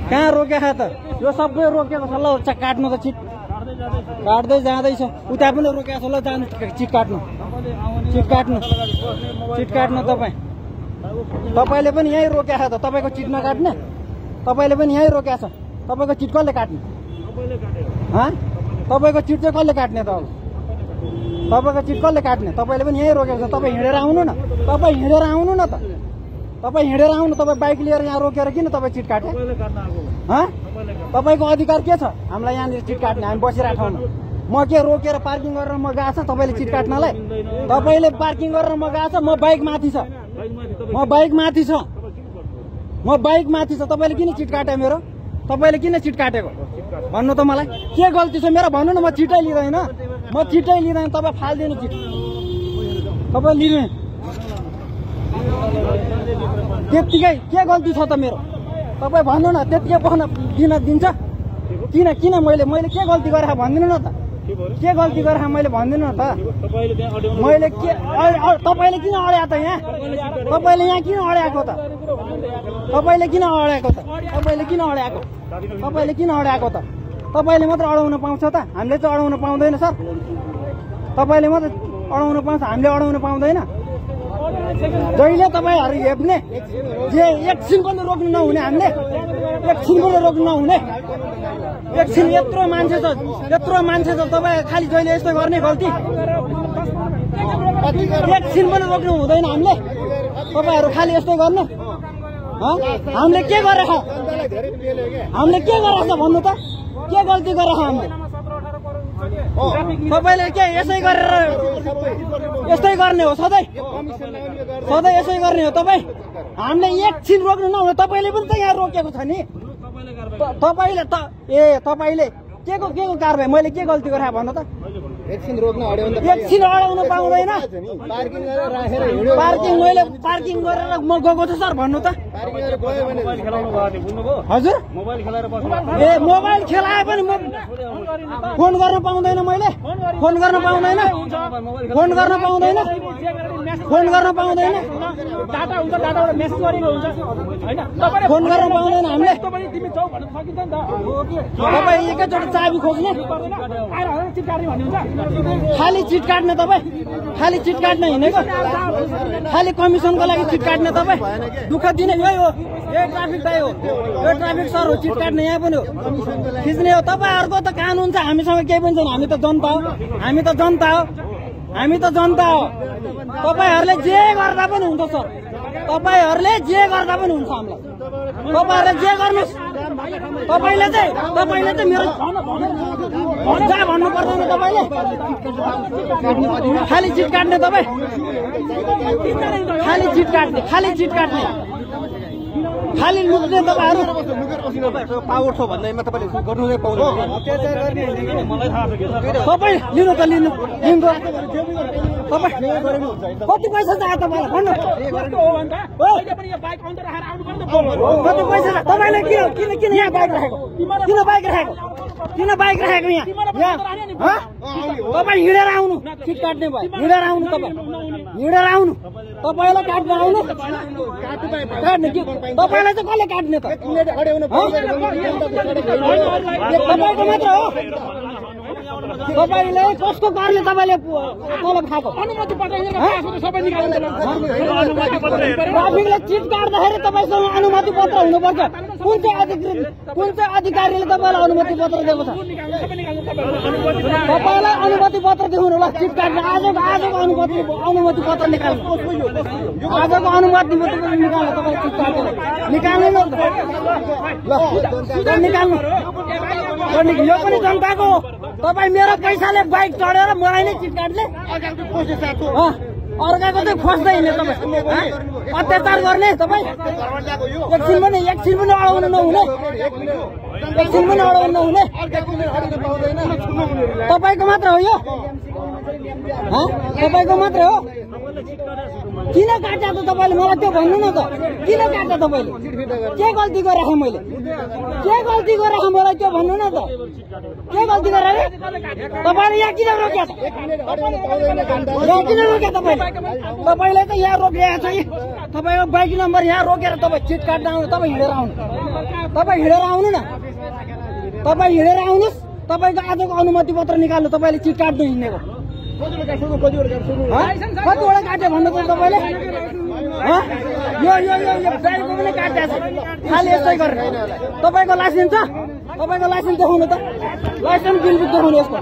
कहाँ रोकेको त यो सबै रोकेको छ ल काट्नु त चिट काट्दै जाँदैछ उता पनि रोकेको छ ल जानु चिट काट्नु तपाईले पनि यही रोकेको त तपाईको चिट नकाट्ने तपाईले पनि यही रोकेको छ तपाईको चिट कसले काट्ने तपाईको चिट चाहिँ कसले काट्ने त अब तपाईको चिट कसले काट्ने तपाईले पनि यही रोकेको छ तपाईँ हिँडेर आउनु न तपाईँ हिँडेर आउनु न त तपाईँ हिँडेर आउनु तपाईँ बाइक लिएर यहाँ रोकेर किन तपाईँ चिट काट्ने तपाईको अधिकार के छ हामीलाई यहाँनिर चिट काट्ने हामी बसिरहेको ठाउँमा म के रोकेर पार्किङ गरेर म गएको छ तपाईँले चिट काट्नलाई तपाईँले पार्किङ गरेर म गएको छ म बाइक माथि छ तपाईँले किन चिट काट्यो मेरो तपाईँले किन चिट काटेको भन्नु त मलाई के गल्ती छ मेरो भन्नु न म चिटै लिँदैन तपाईँ फाल्दिनु चिट तपाईँ लिनु त्यतिकै के गल्ती छ त मेरो तपाईँ भन्नु न त्यतिकै पख्न दिन्छ किन मैले के गल्ती गरेँ भनिदिनु न त के गल्ती गरेँ मैले भनिदिनु न त मैले के तपाईँले किन अड्या त यहाँ तपाईँले यहाँ किन अड्याएको त तपाईँले किन अड्याएको त तपाईँले मात्र अडाउन पाउँछ त हामीले चाहिँ अडाउन पाउँदैन सर तपाईँले मात्र अडाउन पाउँछ हामीले अडाउन पाउँदैन जहिले तपाईँहरू हेप्ने जे एकछिन पनि रोक्नु नहुने हामीले एकछिन यत्रो मान्छे छ तपाईँ खालि जहिले यस्तो गर्ने गल्ती एकछिन पनि रोक्नु हुँदैन हामीले तपाईँहरू खालि यस्तो गर्ने हामीले के गरेछ भन्नु त के गल्ती गरेछ हामीले तपाईले के यसै गर्ने हो सधैँ यसै गर्ने हो तपाईँ हामीले एकछिन रोक्नु नहुने तपाईँले पनि त यहाँ रोकेको छ नि तपाईँले के को कारबाही मैले के गल्ती गरेँ भन्नु त एकछिन अडाउन पाउँदैन पार्किङ गरेर म गएको छु सर भन्नु त हजुर मोबाइल खेलाए पनि म फोन गर्न पाउँदैन मैले फोन गर्न पाउँदैन हामीले तपाईँ एकैचोटि चाबी खोज्ने खाली चिट काट्ने तपाईँ खाली चिट काट्ने हिँडेको खालि कमिसनको लागि चिट काट्ने तपाईँ दुःख दिने यही हो यो ट्राफिक दाइ हो यो ट्राफिक सर हो चिट काट्ने यहाँ पनि हो खिच्ने हो तपाईँहरूको त कानुन छ हामीसँग केही पनि छैन हामी त जनता हो तपाईँहरूले जे गर्दा पनि हुन्छ सर तपाईँहरूले जे गर्दा पनि हुन्छ हामीलाई तपाईँहरूले जे गर्नुहोस् तपाईँले चाहिँ मेरो जहाँ भन्नु पर्दैन तपाईँले खालि चिट काट्ने तपाईँ खालि चिट काट्ने खालि लुट्ने तपाईँहरू पावर छ भन्दैमा तपाईँले गर्नु नै पाउनु तपाईँ लिनु तपाईँ कति पैसा चाहियो तपाईँलाई भन्नु कति पैसा तपाईँले किन यहाँ बाइक राखेको किन बाइक राखेको यहाँ तपाईँ हिँडेर आउनु चिट काट्ने भयो हिँडेर आउनु तपाईँलाई काट्न आउनु काट्ने तपाईँलाई चाहिँ कसले काट्ने त तपाईँको मात्र हो तपाईँले कसको गर्ने तपाईँले तलब खाएको ट्राफिकले चिट काट्दाखेरि तपाईँसँग अनुमति पत्र हुनुपर्छ कुन चाहिँ अधिकारीले तपाईँलाई अनुमति पत्र दिएको छ तपाईँलाई अनुमति पत्र देखाउनु ल चिट काट्ने आजको अनुमति पत्र निकाल्नु आजको अनुमति पत्र निकाल्नु तपाईँ चिट काटेर निकाल्नु न ल निकाल्नु यो पनि जनताको तपाईँ मेरो पैसाले बाइक चढेर मलाई नै चिट काट्ने अर्काको चाहिँ खोज्दै हिँड्ने तपाईँ अत्याचार गर्ने तपाईँ एकछिन पनि अडाउनु नहुने तपाईँको मात्र हो यो तपाईँको मात्र हो किन काट्या त तपाईँले मलाई त्यो भन्नु न त किन काट्या तपाईँले के गल्ती गरेँ मैले के गल्ती गरेँ मलाई त्यो भन्नु न त के गल्ती गरेँ तपाईँले यहाँ किन रोक्या यहाँ किन रोक्या तपाईँले त यहाँ रोकिरहेको छ कि तपाईँको बाइक नम्बर यहाँ रोकेर तपाईँ चिट काट्न आउनु तपाईँ हिँडेर आउनु न तपाईँ हिँडेर आउनुहोस् तपाईँको आजको अनुमति पत्र निकाल्नु तपाईँले चिट काट्नु हिँडेको कतिवटा काट्यो भन्नु त तपाईँले यो ड्राइभरको पनि काट्या छ खालि यस्तै गरेर तपाईँको लाइसेन्स छ तपाईँको लाइसेन्स देखाउनु त लाइसेन्स बिलबुक देखाउनु यसको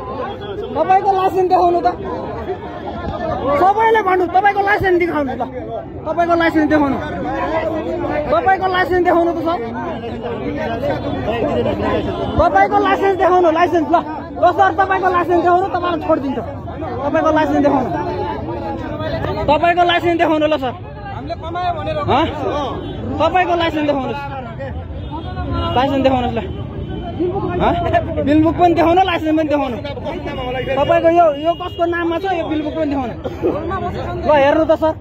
तपाईँको लाइसेन्स देखाउनु त सबैले भन्नु तपाईँको लाइसेन्स देखाउनु ल तपाईँको लाइसेन्स देखाउनु त सर तपाईँको लाइसेन्स देखाउनु लाइसेन्स ल सर तपाईँको लाइसेन्स देखाउनु तपाईँलाई छोडिदिन्छ तपाईँको लाइसेन्स देखाउनु ल सर तपाईँको लाइसेन्स देखाउनुहोस् ल बिलबुक पनि देखाउनु लाइसेन्स पनि देखाउनु तपाईँको यो कसको नाममा छ यो बिलबुक पनि देखाउनु ल हेर्नु त सर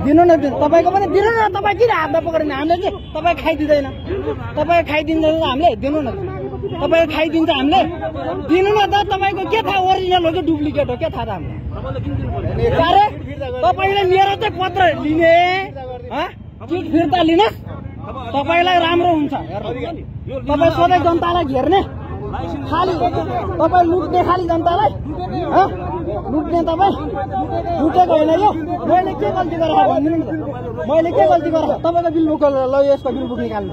दिनु न तपाईँको पनि दिनु न तपाईँ किन हातमा पक्रिने हामीले चाहिँ तपाईँ खाइदिँदैन हामीले दिनु न तपाईँ खाइदिन्छ हामीले दिनु न त तपाईँको के थाहा ओरिजिनल हो कि डुप्लिकेट हो के थाहा त हामीले तपाईँले मेरो चाहिँ पत्र लिने चिट फिर्ता लिनुहोस् तपाईँलाई राम्रो हुन्छ तपाईँ सधैँ जनतालाई घेर्ने खालि तपाईँ लुट्ने खालि जनतालाई लुट्ने तपाईँ लुटेको होइन यो मैले के गल्ती गरेर भनिदिनु नि त मैले के गल्ती गरेर तपाईँको बिलबुक ल यसको बिलबुक निकाल्नु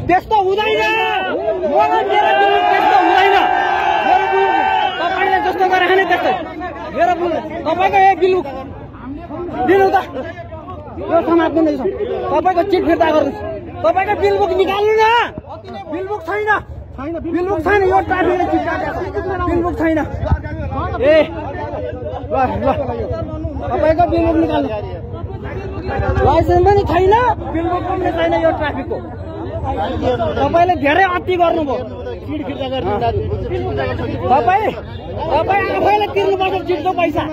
त्यस्तो हुँदैन मलाई मेरो बिलबुक त्यस्तो हुँदैन मेरो बिलबुक तपाईँले जस्तो गरेर खाने त्यस्तै मेरो तपाईँको यो बिलबुक दिनु त यो समात्नु नै छ तपाईँको चिट फिर्ता गर्नुहोस् तपाईँको बिलबुक निकाल्नु न बिलबुक छैन यो ट्राफिकले चिट काटेको बिलबुक छैन ए ल तपाईँको बिलबुक निकाल्नु लाइसेन्स पनि छैन बिलबुक पनि छैन यो ट्राफिकको तपाईँले धेरै अति गर्नुभयो तपाईँ आफैले तिर्नुपर्छ चिटको पैसा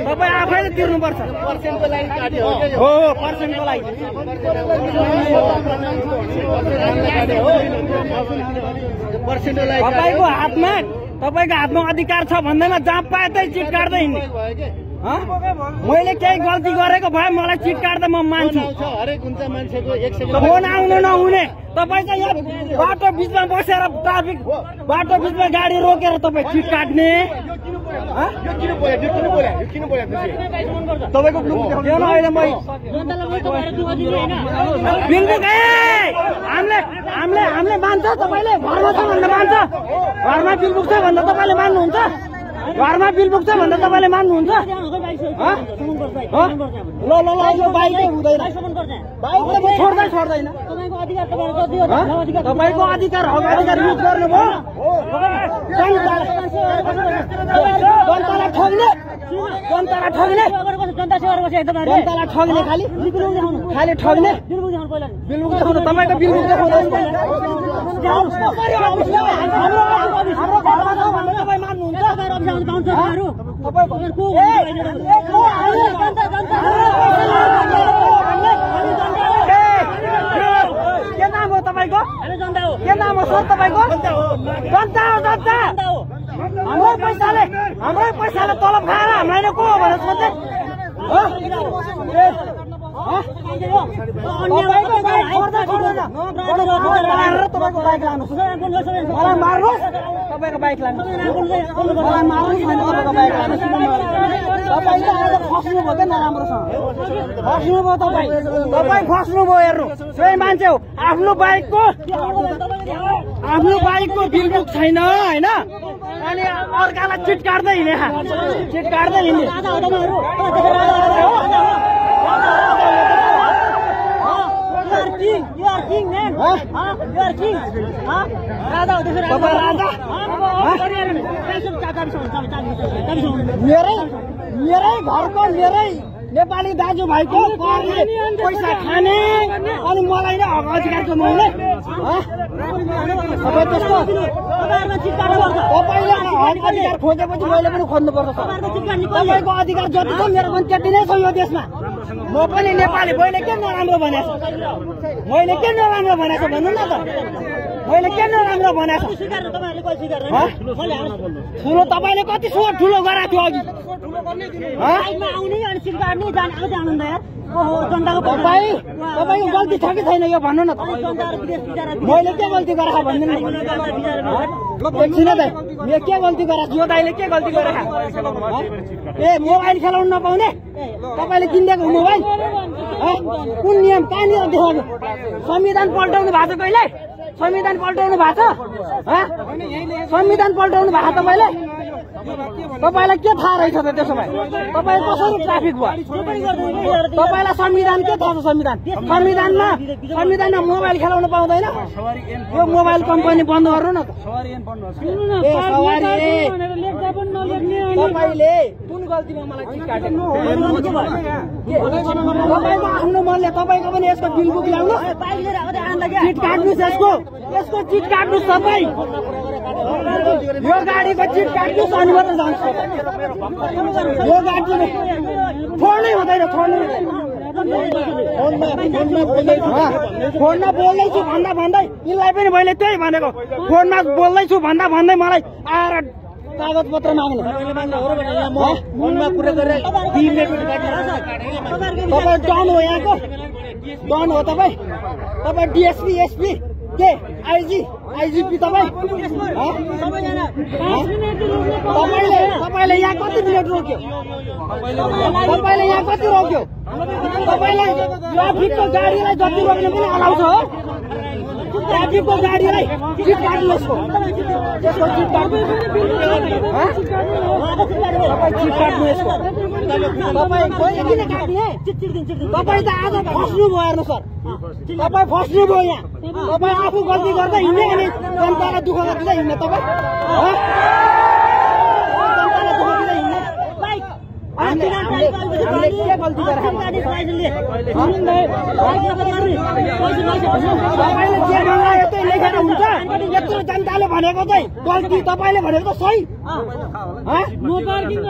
तपाईँ आफैले तिर्नुपर्छ हो पर्सेन्टको लागि तपाईँको हातमा अधिकार छ भन्दैमा जहाँ पाए त्यही चिट काट्दै हिँड्ने मैले केही गल्ती गरेको भए मलाई चिट काट्दा म मान्छु फोन आउनु नहुने तपाईँ चाहिँ यहाँ बाटो बिचमा बसेर ट्राफिक बाटो बिचमा गाडी रोकेर तपाईँ चिट काट्ने बिलबुक हामीले मान्छ तपाईँले घरमा छ भन्दा मान्छ घरमा बिलबुक छ भन्दा तपाईँले मान्नुहुन्छ घरमा बिलबुक छ भन्दा तपाईँले मान्नुहुन्छ ल यो बाइकै हुँदैन बाइकले म छोड्दैन तपाईँको अधिकार युज गर्नुभयो जनतालाई ठग्ने खालि ठग्ने बिलबुक देखाउनु तपाईँको बिलबुक देखाउनु तपाईँ मान्नुहुन्छ के नाम हो तपाईँको के नाम हो सर तपाईँको जनता हो हाम्रै पैसाले तलब खाएर हामीलाई को हो भनेर सोध्दै तपाईँको बाइक लानु फस्नुभयो त नराम्रोसँग फस्नुभयो तपाईँ फस्नुभयो हेर्नु त्यही मान्छे हो आफ्नो बाइकको बिलबुक छैन होइन अनि अर्कालाई चिट काट्दै हिँडे मेरै घरको मेरै नेपाली दाजुभाइको पैसा खाने अनि मलाई नै अधिकार छ मैले तपाईँ त्यस्तो तपाईँले अधिकार खोजेपछि मैले पनि खोज्नुपर्छ तपाईँको अधिकार जति छ मेरो पनि त्यति नै छ यो देशमा म पनि नेपाली मैले के नराम्रो भनेको मैले के नराम्रो भनेको भन्नु न त मैले के नराम्रो भनेको ठुलो तपाईँले कति ठुलो गराएको थियो अघि तपाईँको गल्ती छ कि छैन यो भन्नु न त मैले के गल्ती गरेको भनिदिनु एकछिन त मैले के गल्ती गरेको यो दाइले के गल्ती गरेको ए मोबाइल खेलाउनु नपाउने तपाईँले किनिदिएको मोबाइल कुन नियम कहाँनिर देखाउनु संविधान पल्टाउनु भएको छ कहिले संविधान पल्टाउनु भएको छ संविधान पल्टाउनु भएको तपाईँले तपाईँलाई के थाहा रहेछ त त्यसो भए तपाईँ कसरी ट्राफिक भयो तपाईँलाई संविधान के थाहा छ संविधानमा मोबाइल खेलाउन पाउँदैन यो मोबाइल कम्पनी बन्द गर्नु न त तपाईँले कुन गल्तीमा मलाई चिट काट्नु तपाईँको आफ्नो मनले तपाईँको पनि यसको बिल बुक ल्याउनु चिट काट्नुहोस् यसको चिट काट्नुहोस् तपाईँ यो गाडीको चिट काट्नुहोस् अनि मात्र जान्छ यो गाडी छोड्नै हुँदैन फोनमा बोल्दैछु भन्दा यिनलाई पनि मैले त्यही भनेको फोनमा बोल्दैछु भन्दा भन्दै मलाई आएर कागज पत्र माग्ने तपाईँ डन हो यहाँको डन हो तपाईँ डिएसपी एसपी के आइजिपी तपाईँले यहाँ कति मिनट रोक्यो तपाईँले यहाँ कति रोक्यो तपाईँलाई ट्राफिकको गाडीलाई जति रोक्ने पनि अलाउ छ हो ट्राफिकको गाडीलाई चिट काट्नु यसको चिट काट्नु यसको तपाईँ किन काट्ने तपाईँ त आज फस्नु भयो हेर्नु सर तपाईँ फस्नु भयो यहाँ तपाईँ आफू गल्ती गर्दा हिँड्ने अनि जनतालाई दुःख दिँदै हिँड्ने तपाईँ जनतालाई दुःख दिँदै हिँड्ने के गल्ती गरेर तपाईँले जे मगायो त्यही लेखेर हुन्छ यत्रो जनताले भनेको चाहिँ गल्ती तपाईँले भनेको त सही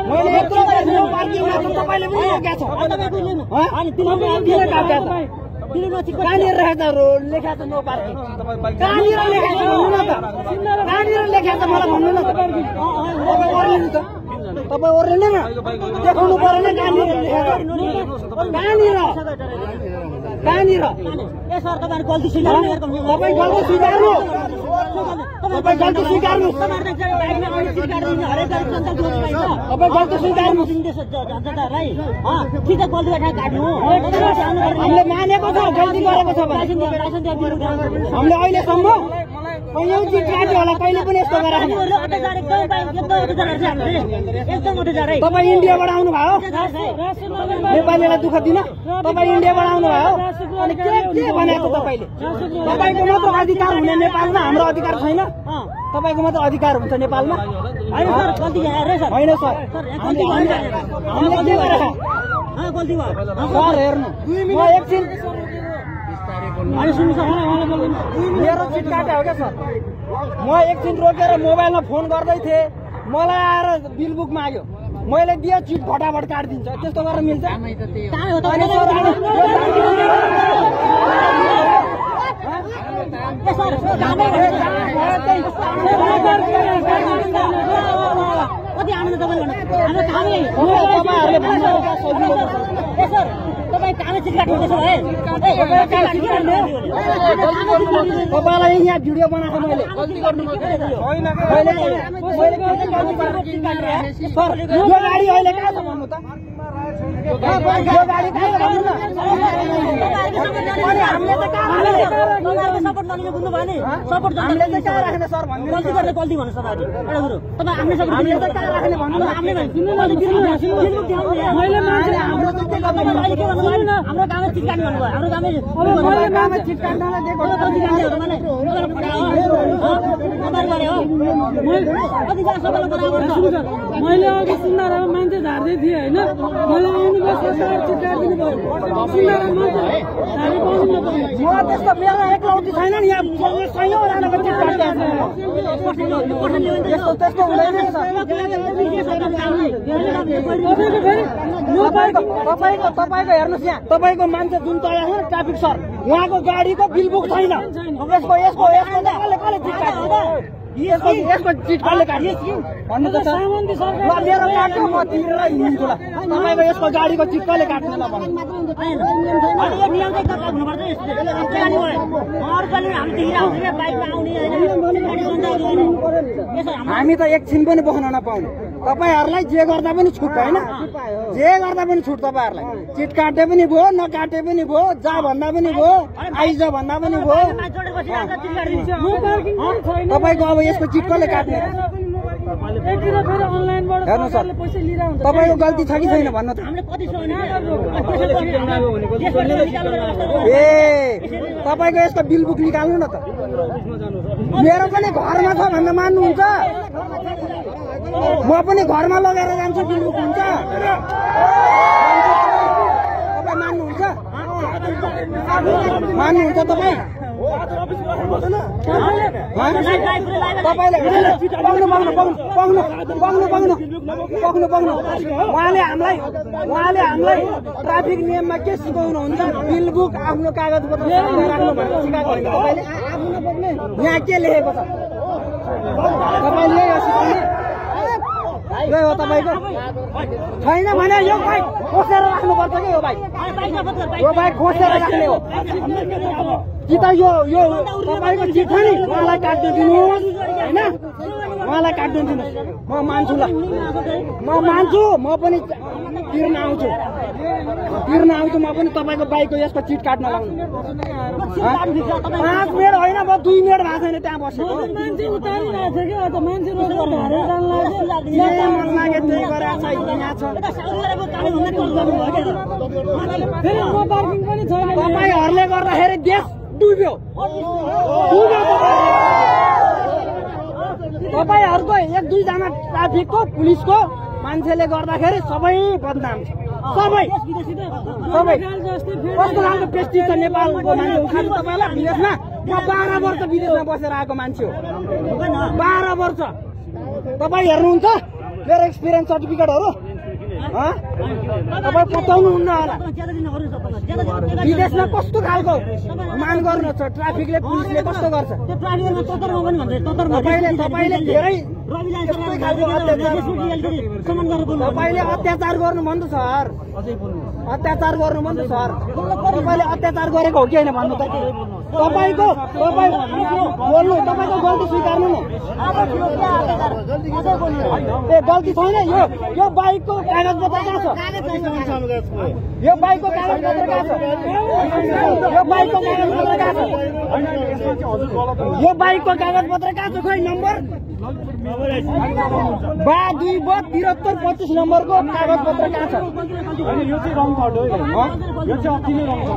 मैले यत्रो नो पार्किङ तपाईँले पनि रोकेको छ कहाँनिर राखेको लेखा छ नो पार्किङ कहाँनिर लेखेको छ भन्नु न त कहाँनिर लेखेको छ मलाई भन्नु न त तपाईँ ओर्लिनु त तपाईँ ओर्लिनु न देखाउनु परेन कहाँनिर लेखेको कहाँनिर तपाईँ गल्ती स्वीकार्नु तपाईँ गल्ती स्वीकार्नु हामीले मानेको छ गल्ती गरेको छ हामीले अहिलेसम्म कहिले चिट काट्यो होला कहिले पनि यस्तो गरेर तपाईँ इन्डियाबाट आउनु भयो नेपालीलाई दुःख दिन तपाईँ इन्डियाबाट आउनु भयो अनि के भनेको तपाईँले तपाईँको मात्र अधिकार हुने नेपालमा हाम्रो अधिकार छैन तपाईँको मात्र अधिकार हुन्छ नेपालमा होइन सर हामीले के गरेर सर हेर्नु म एकछिन मेरो चिट काट्यो हो क्या सर म एकछिन रोकेर मोबाइलमा फोन गर्दै थिएँ मलाई आएर बिल बुक माग्यो मैले दिए चिट फटाफट काटिदिन्छ त्यस्तो गरेर मिल्छ तपाईँलाई यहाँ भिडियो बनाएको मैले यो गाडी अहिले कहाँ छ भन्नु त यो गाडी कहाँ छ भन्नु हाम्रो कामै चिट काट्नु भन्नुभयो हाम्रो कामै चिट काट्नलाई दिएको मैले अघि सुन्दा मान्छे झार्दै थिएँ होइन मैले त्यस्तो मेरो एकलौटी छैन नि यहाँ छैन राणाको चिट काट्ने त्यस्तो हुँदैन तपाईँको हेर्नुहोस् यहाँ तपाईँको मान्छे जुन तयार छ ट्राफिक सर उहाँको गाडीको बिल बुक छैन यसको चिट कसले काट्यो भन्नु त मेरो काट्नु म तिरेर हिँड्छु ल तपाईँको यसको गाडीको चिट कसले काट्नु ल भन्नु हामी त एकछिन पनि बस्न नपाउने तपाईँहरूलाई जे गर्दा पनि छुट होइन जे गर्दा पनि छुट तपाईँहरूलाई चिट काटे पनि भयो नकाटे पनि भयो जा भन्दा पनि भयो आइज भन्दा पनि भयो तपाईँको अब यसको चिट कसले काट्ने हेर्नु सर तपाईँको गल्ती छ कि छैन भन्नु त ए तपाईँको यसको बिल बुक निकाल्नु न त मेरो पनि घरमा छ भन्दा मान्नुहुन्छ म पनि घरमा लगेर जान्छु बिल बुक हुन्छ तपाईँ मान्नुहुन्छ तपाईँ उहाँले हामीलाई ट्राफिक नियममा के सिकाउनुहुन्छ बिल बुक आफ्नो कागज पत्र राख्नु भनेर सिकाएको होइन तपाईँले यहाँ के लेखेको छ तपाईँले यो हो तपाईँको छैन भने यो बाइक खोसेर राख्नुपर्छ कि यो बाइक खोसेर राख्ने हो कि त यो तपाईँको चिट छ नि उहाँलाई काट्नु दिनुहोस् होइन उहाँलाई काट्नु दिनुहोस् म मान्छु ल म मान्छु म पनि तिर्न आउँछु म पनि तपाईँको बाइकको यसको चिट काट्न लाउनु 5 मिनट होइन म 2 मिनट भएको छैन त्यहाँ बसेको मान्छे उतारिरहेको थियो कि मान्छे तपाईँहरूले गर्दाखेरि देश डुब्यो तपाईँहरूको 1-2 जना ट्राफिकको पुलिसको मान्छेले गर्दाखेरि सबै बदनाम छ सबै कस्तो खालको प्रेस्टिज छ नेपालको मान्छे उखाल्नु तपाईँलाई विदेशमा म 12 वर्ष विदेशमा बसेर आएको मान्छे हो 12 वर्ष तपाईँ हेर्नुहुन्छ मेरो एक्सपिरियन्स सर्टिफिकेटहरू तपाईँ पचाउनुहुन्न होला विदेशमा कस्तो खालको मान गर्नु छ ट्राफिकले पुलिसले कस्तो गर्छ तपाईँले धेरै तपाईँले अत्याचार गर्नु मन त सर अत्याचार गर्नु मन त सर तपाईँले अत्याचार गरेको हो कि होइन भन्नु त तपाईँको बोल्नु तपाईँको गल्ती स्वीकार्नु न ए गल्ती छैन यो बाइकको कागज पत्र कहाँ छ यो बाइकको कागज पत्र कहाँ छ यो बाइकको कागज पत्र कहाँ छ खोइ नम्बर 2-2-73-25 नम्बरको कागज पत्र कहाँ छ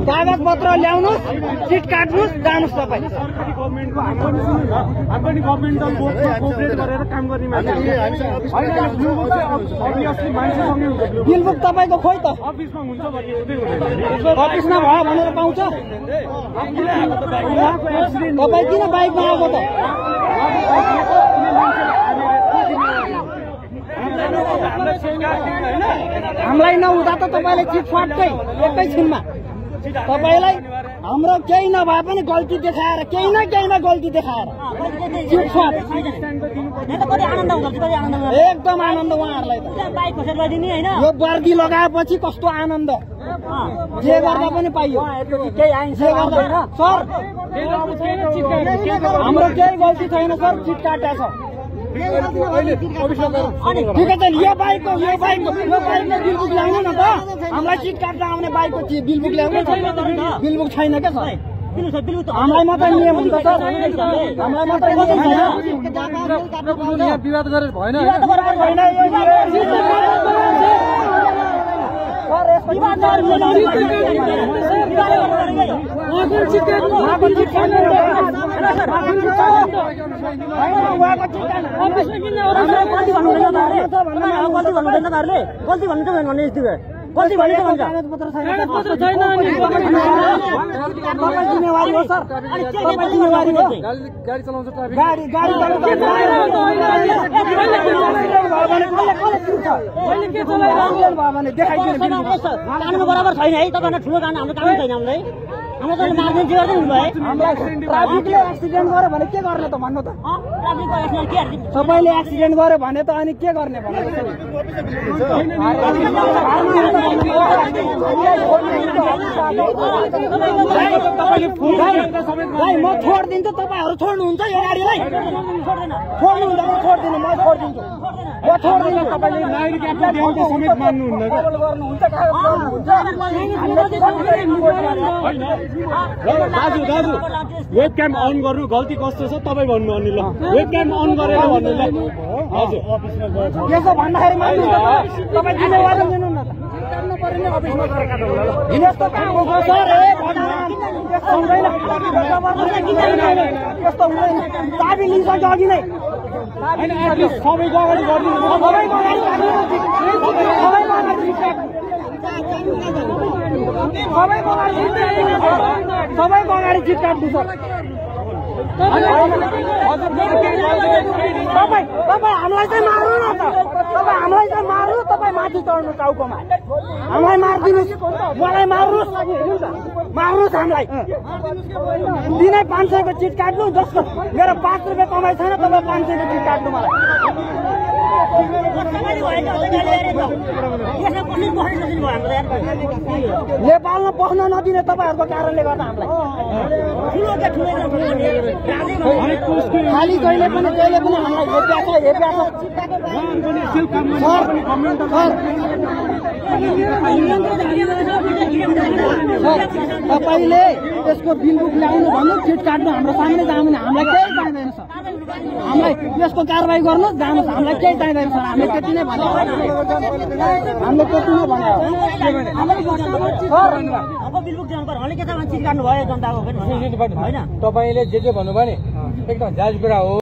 कागज पत्र ल्याउनुहोस् चिट काट्नुहोस् जानुहोस् तपाईँ बिल बुक तपाईँको खोइ त अफिसमा भयो भनेर पाउँछ तपाईँ किन बाइकमा आएको त हामीलाई नहुँदा त तपाईँले चिट फाट्दै एकैछिनमा तपाईँलाई हाम्रो केही नभए पनि गल्ती देखाएर केही न गल्ती देखाएर चिट फाट एकदम आनन्द उहाँहरूलाई यो वर्दी लगाएपछि कस्तो आनन्द जे गर्दा पनि पाइयो सर हाम्रो केही गल्ती छैन सर चिट काट्या छ ठिकै छ यो बाइकको बिल बुक ल्याउनु न त हामीलाई चिट काट्न आउने बाइकको बिल बुक ल्याउनु बिल बुक छैन क्या सर हामीलाई मात्रै नियम हुन्छ सर हामीलाई मात्रै विवाद गरेर भएन पछि भनेको भन्छ कागजपत्र छैन तपाईँ जिम्मेवारी हो सर तपाईँ जिम्मेवारी हो गाडी चलाउँछ ट्राफिक गाडी कानुन बराबर छैन है तपाईँलाई ठुलो कानुन हाम्रो कानुन छैन हामीलाई हाम्रो त मार्ने जे गर्दै हुनुभयो ट्राफिकले एक्सिडेन्ट गर्यो भने के गर्ने त भन्नु त ट्राफिकको एक्सिडेन्ट के हर्दिन्छ सबैले एक्सिडेन्ट गर्यो भने त अनि के गर्ने भन्नु म छोडिदिन्छु तपाईँहरू छोड्नुहुन्छ यो गाडीलाई छोड्नुहुन्छ म छोडिदिनु म छोडिदिन्छु तपाईँले नागरिक आफ्नो देउको समेत मान्नुहुन्न दाजु वेब क्याम अन गर्नु गल्ती कस्तो छ तपाईँ भन्नु अनि ल वेब क्याम अन गरेर भन्नु ल हजुर यसो भन्दाखेरि मान्नुहुन्छ तपाईँ जिम्मेवारी लिनु न यस्तो काम सर यस्तो हुँदैन यस्तो हुँदैन चाबी लिइसक्यो अघि नै सबैको अगाडि गरिदिनु सबैको अगाडि चिट काट्नु सर तपाईँ हामीलाई चाहिँ मार्नु न त तपाईँ हामीलाई चाहिँ मार्नु तपाईँ माथि चढ्नु टाउकोमा हामीलाई मारिदिनुहोस् मलाई मार्नुहोस् हामीलाई दिनै 500 को चिट काट्नु जसको मेरो 5 रुपियाँ कमाइ छैन तपाईँ 500 को चिट काट्नु मलाई नेपालमा पस्न नदिने तपाईँहरूको कारणले गर्दा हामीलाई खाली जहिले पनि हामीलाई तपाईँले त्यसको बिल बुक ल्याउनु भन्नु चिट काट्नु हाम्रो सामने जानु हामीलाई केही चाहिँदैन सर हामीलाई यसको कारवाही गर्नु जानुहोस् हामीलाई केही चाहिँदैन सर हामीले त्यति नै भन्यो तपाईँले जे भन्नुभयो नि एकदम जायज कुरा हो।